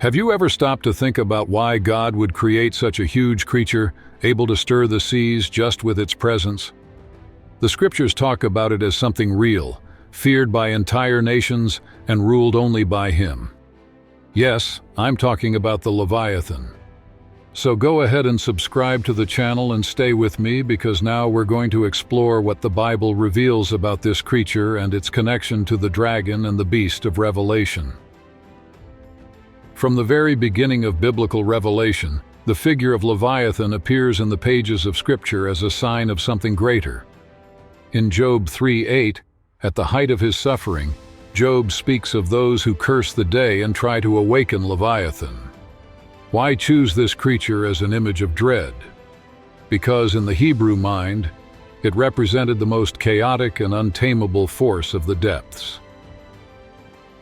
Have you ever stopped to think about why God would create such a huge creature, able to stir the seas just with its presence? The scriptures talk about it as something real, feared by entire nations and ruled only by Him. Yes, I'm talking about the Leviathan. So go ahead and subscribe to the channel and stay with me, because now we're going to explore what the Bible reveals about this creature and its connection to the dragon and the beast of Revelation. From the very beginning of biblical revelation, the figure of Leviathan appears in the pages of Scripture as a sign of something greater. In Job 3:8, at the height of his suffering, Job speaks of those who curse the day and try to awaken Leviathan. Why choose this creature as an image of dread? Because in the Hebrew mind, it represented the most chaotic and untamable force of the depths.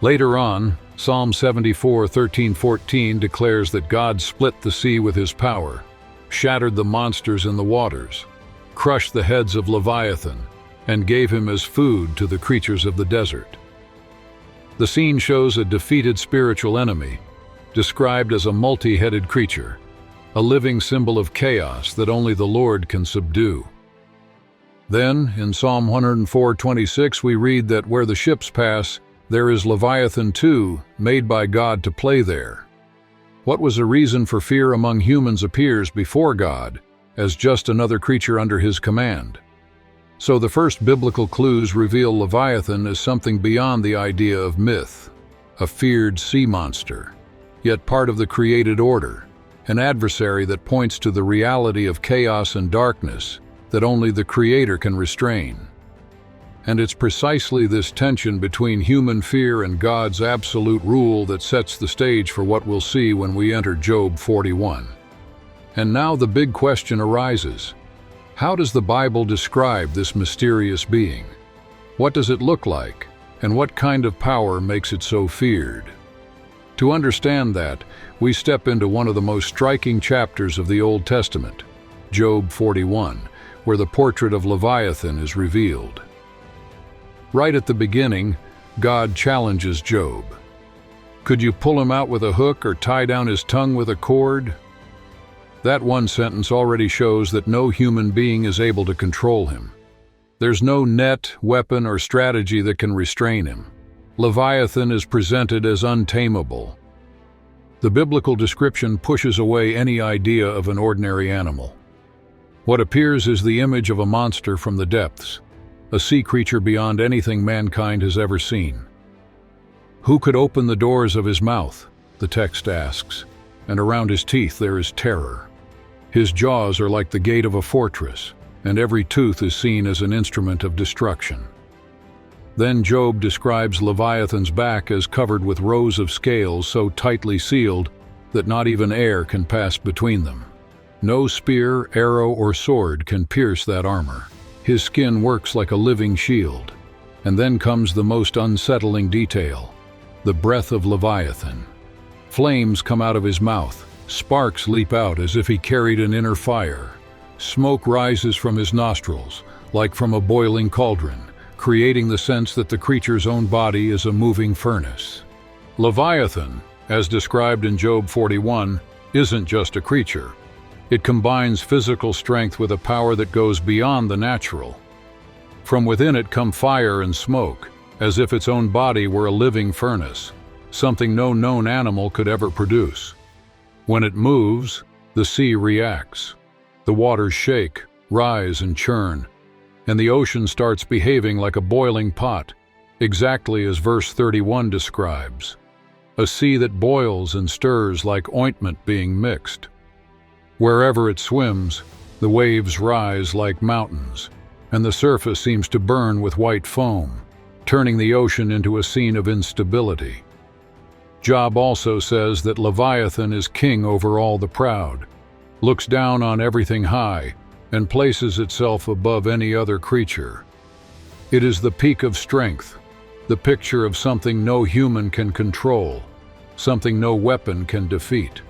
Later on, Psalm 74:13-14 declares that God split the sea with His power, shattered the monsters in the waters, crushed the heads of Leviathan, and gave him as food to the creatures of the desert. The scene shows a defeated spiritual enemy, described as a multi-headed creature, a living symbol of chaos that only the Lord can subdue. Then, in Psalm 104:26, we read that where the ships pass, there is Leviathan too, made by God to play there. What was a reason for fear among humans appears before God as just another creature under His command. So the first biblical clues reveal Leviathan as something beyond the idea of myth, a feared sea monster, yet part of the created order, an adversary that points to the reality of chaos and darkness that only the Creator can restrain. And it's precisely this tension between human fear and God's absolute rule that sets the stage for what we'll see when we enter Job 41. And now the big question arises. How does the Bible describe this mysterious being? What does it look like, and what kind of power makes it so feared? To understand that, we step into one of the most striking chapters of the Old Testament, Job 41, where the portrait of Leviathan is revealed. Right at the beginning, God challenges Job. Could you pull him out with a hook or tie down his tongue with a cord? That one sentence already shows that no human being is able to control him. There's no net, weapon, or strategy that can restrain him. Leviathan is presented as untamable. The biblical description pushes away any idea of an ordinary animal. What appears is the image of a monster from the depths, a sea creature beyond anything mankind has ever seen. Who could open the doors of his mouth? The text asks, and around his teeth there is terror. His jaws are like the gate of a fortress, and every tooth is seen as an instrument of destruction. Then Job describes Leviathan's back as covered with rows of scales so tightly sealed that not even air can pass between them. No spear, arrow, or sword can pierce that armor. His skin works like a living shield. And then comes the most unsettling detail, the breath of Leviathan. Flames come out of his mouth, sparks leap out as if he carried an inner fire. Smoke rises from his nostrils, like from a boiling cauldron, creating the sense that the creature's own body is a moving furnace. Leviathan, as described in Job 41, isn't just a creature. It combines physical strength with a power that goes beyond the natural. From within it come fire and smoke, as if its own body were a living furnace, something no known animal could ever produce. When it moves, the sea reacts. The waters shake, rise, and churn, and the ocean starts behaving like a boiling pot, exactly as verse 31 describes. A sea that boils and stirs like ointment being mixed. Wherever it swims, the waves rise like mountains, and the surface seems to burn with white foam, turning the ocean into a scene of instability. Job also says that Leviathan is king over all the proud, looks down on everything high, and places itself above any other creature. It is the peak of strength, the picture of something no human can control, something no weapon can defeat.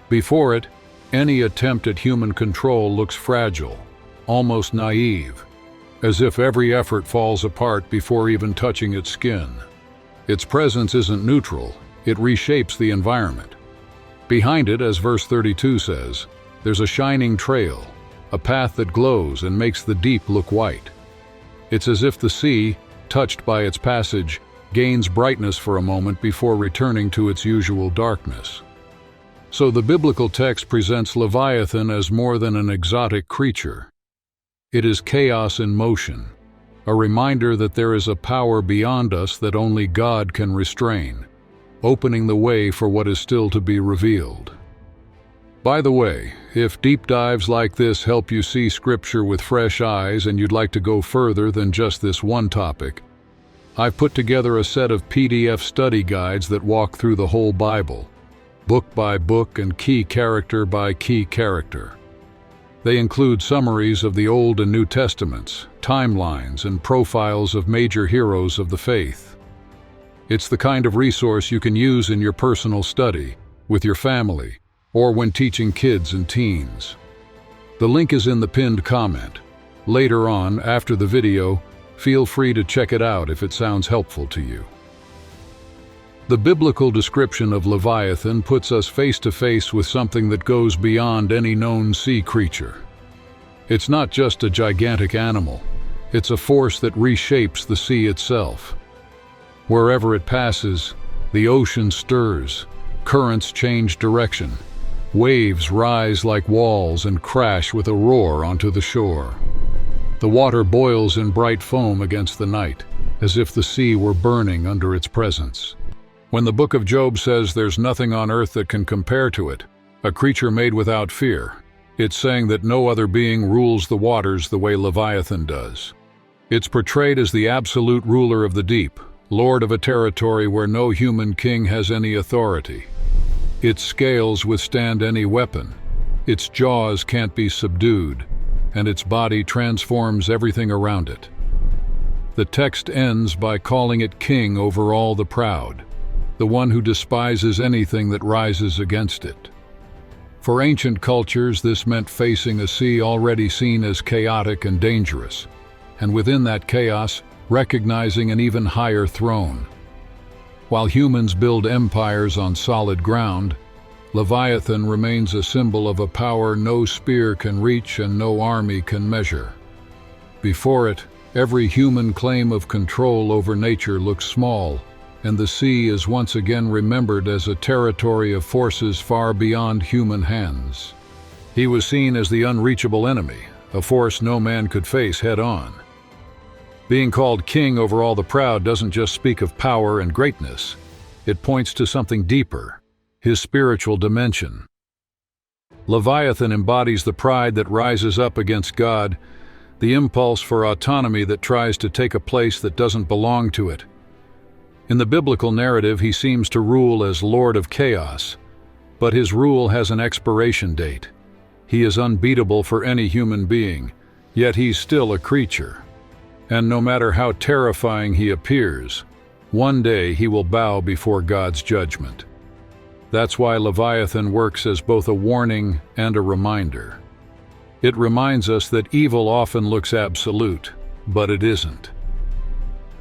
Before it, any attempt at human control looks fragile, almost naive, as if every effort falls apart before even touching its skin. Its presence isn't neutral, It reshapes the environment. Behind it, as verse 32 says, there's a shining trail, a path that glows and makes the deep look white. It's as if the sea, touched by its passage, gains brightness for a moment before returning to its usual darkness. So the biblical text presents Leviathan as more than an exotic creature. It is chaos in motion, a reminder that there is a power beyond us that only God can restrain, opening the way for what is still to be revealed. By the way, if deep dives like this help you see Scripture with fresh eyes and you'd like to go further than just this one topic, I've put together a set of PDF study guides that walk through the whole Bible, book by book and key character by key character. They include summaries of the Old and New Testaments, timelines, and profiles of major heroes of the faith. It's the kind of resource you can use in your personal study, with your family, or when teaching kids and teens. The link is in the pinned comment. Later on, after the video, feel free to check it out if it sounds helpful to you. The biblical description of Leviathan puts us face to face with something that goes beyond any known sea creature. It's not just a gigantic animal, it's a force that reshapes the sea itself. Wherever it passes, the ocean stirs, currents change direction, waves rise like walls and crash with a roar onto the shore. The water boils in bright foam against the night, as if the sea were burning under its presence. When the book of Job says there's nothing on earth that can compare to it, a creature made without fear, it's saying that no other being rules the waters the way Leviathan does. It's portrayed as the absolute ruler of the deep, lord of a territory where no human king has any authority. Its scales withstand any weapon, its jaws can't be subdued, and its body transforms everything around it. The text ends by calling it king over all the proud, the one who despises anything that rises against it. For ancient cultures, this meant facing a sea already seen as chaotic and dangerous, and within that chaos, recognizing an even higher throne. While humans build empires on solid ground, Leviathan remains a symbol of a power no spear can reach and no army can measure. Before it, every human claim of control over nature looks small, and the sea is once again remembered as a territory of forces far beyond human hands. He was seen as the unreachable enemy, a force no man could face head-on. Being called king over all the proud doesn't just speak of power and greatness. It points to something deeper, his spiritual dimension. Leviathan embodies the pride that rises up against God, the impulse for autonomy that tries to take a place that doesn't belong to it. In the biblical narrative, he seems to rule as Lord of Chaos, but his rule has an expiration date. He is unbeatable for any human being, yet he's still a creature. And no matter how terrifying he appears, one day he will bow before God's judgment. That's why Leviathan works as both a warning and a reminder. It reminds us that evil often looks absolute, but it isn't.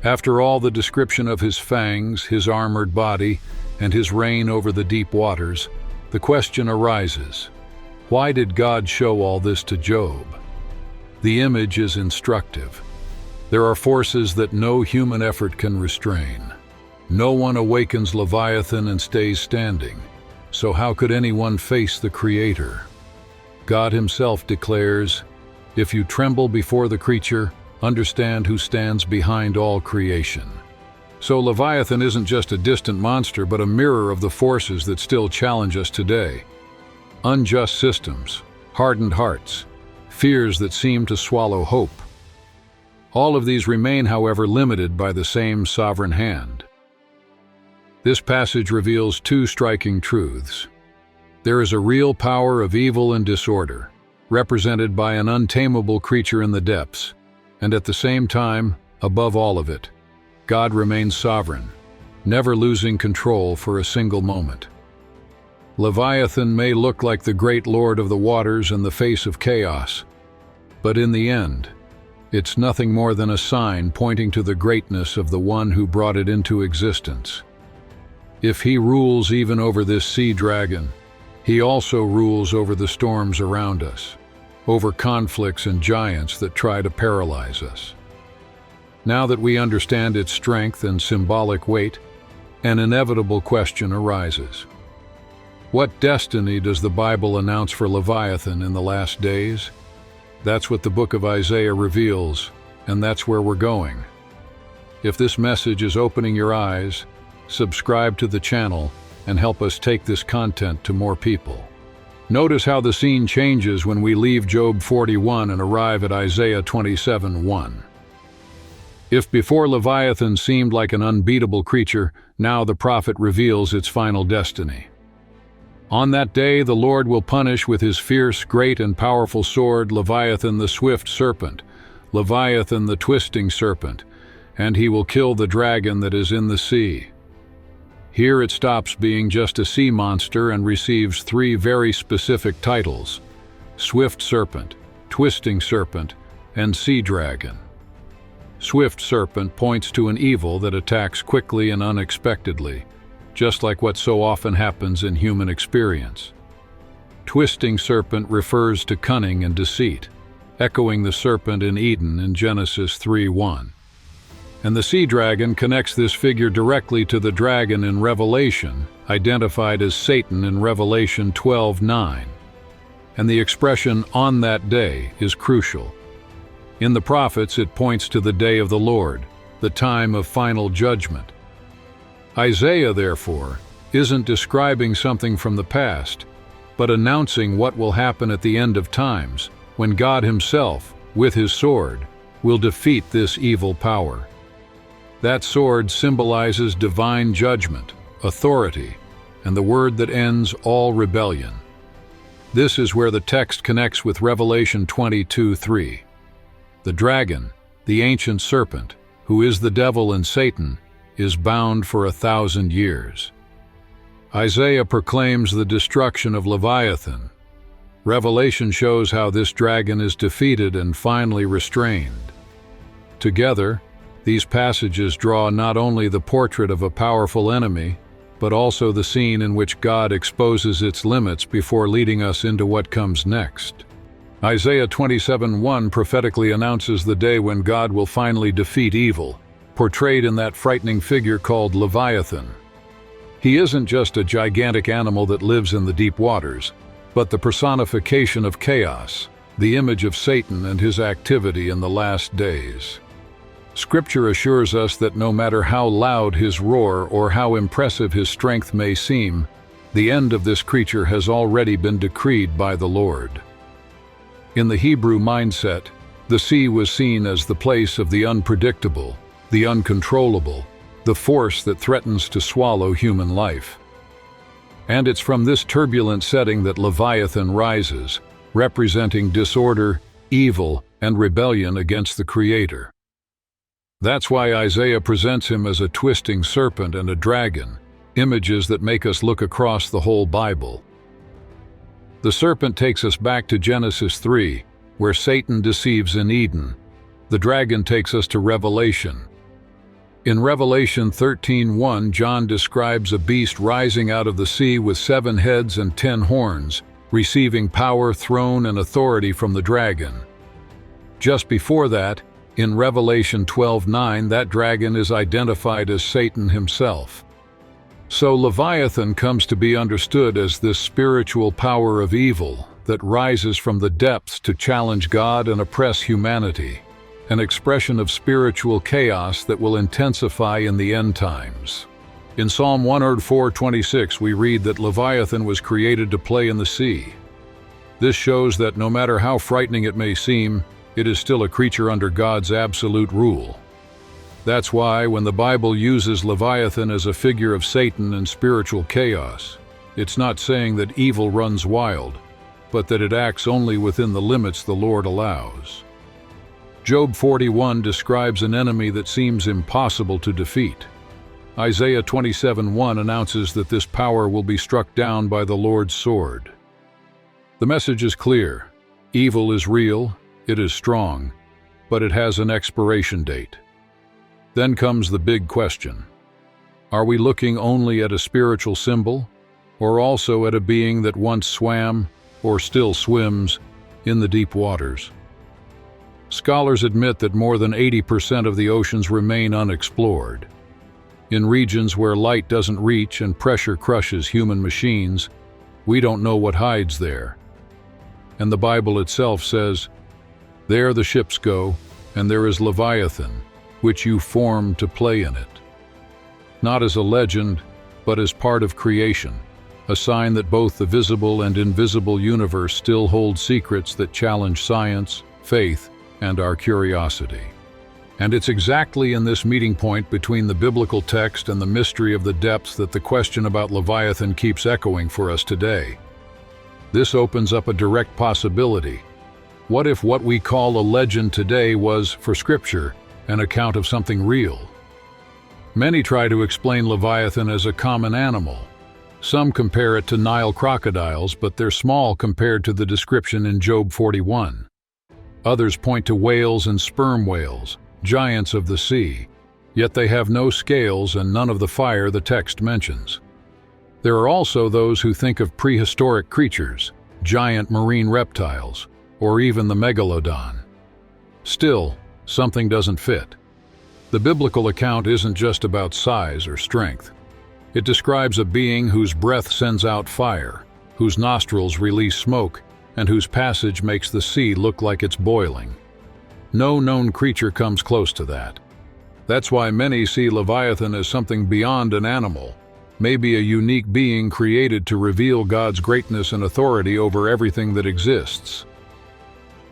After all the description of his fangs, his armored body, and his reign over the deep waters, the question arises, why did God show all this to Job? The image is instructive. There are forces that no human effort can restrain. No one awakens Leviathan and stays standing, so how could anyone face the Creator? God himself declares, "If you tremble before the creature, understand who stands behind all creation." So Leviathan isn't just a distant monster, but a mirror of the forces that still challenge us today. Unjust systems, hardened hearts, fears that seem to swallow hope. All of these remain, however, limited by the same sovereign hand. This passage reveals two striking truths. There is a real power of evil and disorder, represented by an untamable creature in the depths, and at the same time, above all of it, God remains sovereign, never losing control for a single moment. Leviathan may look like the great lord of the waters and the face of chaos, but in the end, it's nothing more than a sign pointing to the greatness of the one who brought it into existence. If he rules even over this sea dragon, he also rules over the storms around us, over conflicts and giants that try to paralyze us. Now that we understand its strength and symbolic weight, an inevitable question arises. What destiny does the Bible announce for Leviathan in the last days? That's what the book of Isaiah reveals, and that's where we're going. If this message is opening your eyes, subscribe to the channel and help us take this content to more people. Notice how the scene changes when we leave Job 41 and arrive at Isaiah 27:1. If before Leviathan seemed like an unbeatable creature, now the prophet reveals its final destiny. On that day the Lord will punish with his fierce, great and powerful sword Leviathan the swift serpent, Leviathan the twisting serpent, and he will kill the dragon that is in the sea. Here it stops being just a sea monster and receives three very specific titles: Swift Serpent, Twisting Serpent, and Sea Dragon. Swift Serpent points to an evil that attacks quickly and unexpectedly, just like what so often happens in human experience. Twisting Serpent refers to cunning and deceit, echoing the serpent in Eden in Genesis 3:1. And the sea dragon connects this figure directly to the dragon in Revelation, identified as Satan in Revelation 12:9. And the expression "on that day" is crucial. In the prophets it points to the day of the Lord, the time of final judgment. Isaiah, therefore, isn't describing something from the past, but announcing what will happen at the end of times, when God himself, with his sword, will defeat this evil power. That sword symbolizes divine judgment, authority, and the word that ends all rebellion. This is where the text connects with Revelation 22:3. The dragon, the ancient serpent, who is the devil and Satan, is bound for 1,000 years. Isaiah proclaims the destruction of Leviathan. Revelation shows how this dragon is defeated and finally restrained. Together, these passages draw not only the portrait of a powerful enemy, but also the scene in which God exposes its limits before leading us into what comes next. Isaiah 27:1 prophetically announces the day when God will finally defeat evil, portrayed in that frightening figure called Leviathan. He isn't just a gigantic animal that lives in the deep waters, but the personification of chaos, the image of Satan and his activity in the last days. Scripture assures us that no matter how loud his roar or how impressive his strength may seem, the end of this creature has already been decreed by the Lord. In the Hebrew mindset, the sea was seen as the place of the unpredictable, the uncontrollable, the force that threatens to swallow human life. And it's from this turbulent setting that Leviathan rises, representing disorder, evil, and rebellion against the Creator. That's why Isaiah presents him as a twisting serpent and a dragon, images that make us look across the whole Bible. The serpent takes us back to Genesis 3, where Satan deceives in Eden. The dragon takes us to Revelation. In Revelation 13:1, John describes a beast rising out of the sea with 7 heads and 10 horns, receiving power, throne, and authority from the dragon. Just before that, in Revelation 12:9, that dragon is identified as Satan himself. So Leviathan comes to be understood as this spiritual power of evil that rises from the depths to challenge God and oppress humanity, an expression of spiritual chaos that will intensify in the end times. In Psalm 104:26, we read that Leviathan was created to play in the sea. This shows that no matter how frightening it may seem, it is still a creature under God's absolute rule. That's why when the Bible uses Leviathan as a figure of Satan and spiritual chaos, it's not saying that evil runs wild, but that it acts only within the limits the Lord allows. Job 41 describes an enemy that seems impossible to defeat. Isaiah 27:1 announces that this power will be struck down by the Lord's sword. The message is clear. Evil is real, it is strong, but it has an expiration date. Then comes the big question. Are we looking only at a spiritual symbol, or also at a being that once swam, or still swims, in the deep waters? Scholars admit that more than 80% of the oceans remain unexplored. In regions where light doesn't reach and pressure crushes human machines, we don't know what hides there. And the Bible itself says, "There the ships go, and there is Leviathan, which you formed to play in it." Not as a legend, but as part of creation, a sign that both the visible and invisible universe still holds secrets that challenge science, faith, and our curiosity. And it's exactly in this meeting point between the biblical text and the mystery of the depths that the question about Leviathan keeps echoing for us today. This opens up a direct possibility. What if what we call a legend today was, for Scripture, an account of something real? Many try to explain Leviathan as a common animal. Some compare it to Nile crocodiles, but they're small compared to the description in Job 41. Others point to whales and sperm whales, giants of the sea, yet they have no scales and none of the fire the text mentions. There are also those who think of prehistoric creatures, giant marine reptiles, or even the megalodon. Still, something doesn't fit. The biblical account isn't just about size or strength. It describes a being whose breath sends out fire, whose nostrils release smoke, and whose passage makes the sea look like it's boiling. No known creature comes close to that. That's why many see Leviathan as something beyond an animal, maybe a unique being created to reveal God's greatness and authority over everything that exists.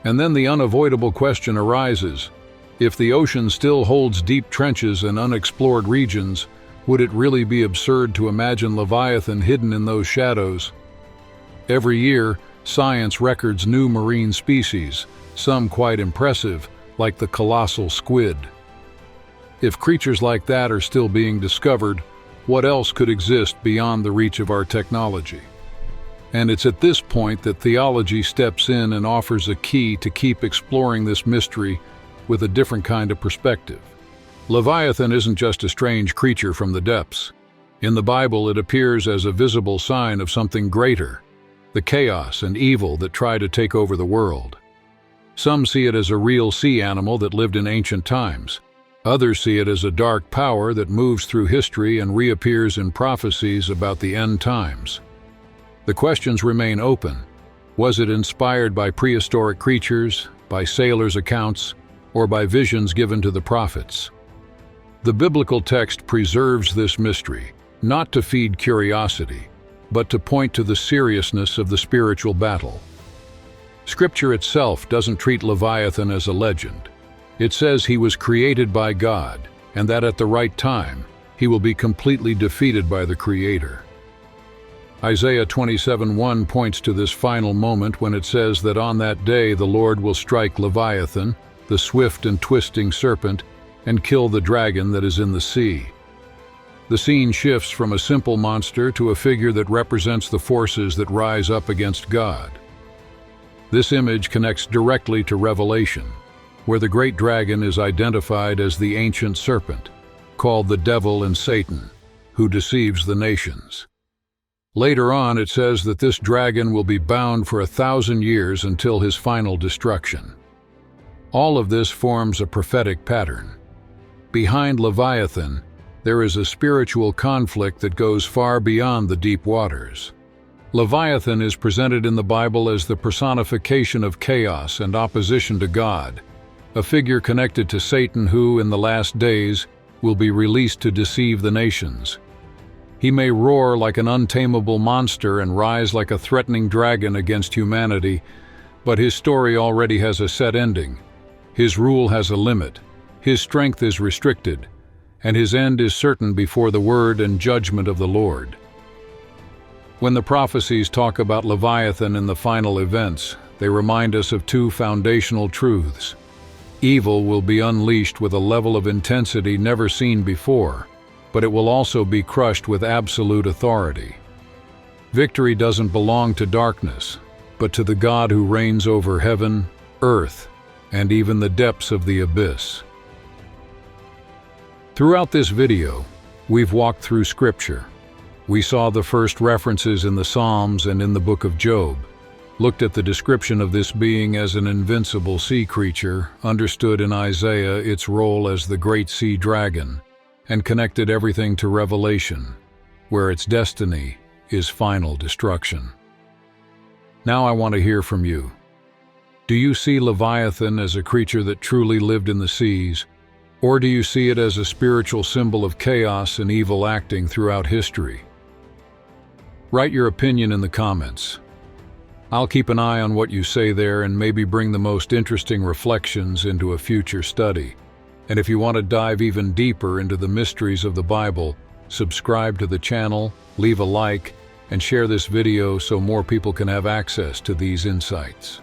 And then the unavoidable question arises: if the ocean still holds deep trenches and unexplored regions, would it really be absurd to imagine Leviathan hidden in those shadows? Every year, science records new marine species, some quite impressive, like the colossal squid. If creatures like that are still being discovered, what else could exist beyond the reach of our technology? And it's at this point that theology steps in and offers a key to keep exploring this mystery with a different kind of perspective. Leviathan isn't just a strange creature from the depths. In the Bible, it appears as a visible sign of something greater, the chaos and evil that try to take over the world. Some see it as a real sea animal that lived in ancient times. Others see it as a dark power that moves through history and reappears in prophecies about the end times. The questions remain open. Was it inspired by prehistoric creatures, by sailors' accounts, or by visions given to the prophets? The biblical text preserves this mystery, not to feed curiosity, but to point to the seriousness of the spiritual battle. Scripture itself doesn't treat Leviathan as a legend. It says he was created by God, and that at the right time, he will be completely defeated by the Creator. Isaiah 27:1 points to this final moment when it says that on that day the Lord will strike Leviathan, the swift and twisting serpent, and kill the dragon that is in the sea. The scene shifts from a simple monster to a figure that represents the forces that rise up against God. This image connects directly to Revelation, where the great dragon is identified as the ancient serpent, called the devil and Satan, who deceives the nations. Later on, it says that this dragon will be bound for 1,000 years until his final destruction. All of this forms a prophetic pattern. Behind Leviathan, there is a spiritual conflict that goes far beyond the deep waters. Leviathan is presented in the Bible as the personification of chaos and opposition to God, a figure connected to Satan who, in the last days, will be released to deceive the nations. He may roar like an untamable monster and rise like a threatening dragon against humanity, but his story already has a set ending. His rule has a limit, his strength is restricted, and his end is certain before the word and judgment of the Lord. When the prophecies talk about Leviathan in the final events, they remind us of two foundational truths. Evil will be unleashed with a level of intensity never seen before, but it will also be crushed with absolute authority. Victory doesn't belong to darkness, but to the God who reigns over heaven, earth, and even the depths of the abyss. Throughout this video, We've walked through Scripture. We saw the first references in the Psalms and in the book of Job, looked at the description of this being as an invincible sea creature, understood in Isaiah its role as the great sea dragon, and connected everything to Revelation, where its destiny is final destruction. Now I want to hear from you. Do you see Leviathan as a creature that truly lived in the seas, or do you see it as a spiritual symbol of chaos and evil acting throughout history? Write your opinion in the comments. I'll keep an eye on what you say there and maybe bring the most interesting reflections into a future study. And if you want to dive even deeper into the mysteries of the Bible, subscribe to the channel, leave a like, and share this video so more people can have access to these insights.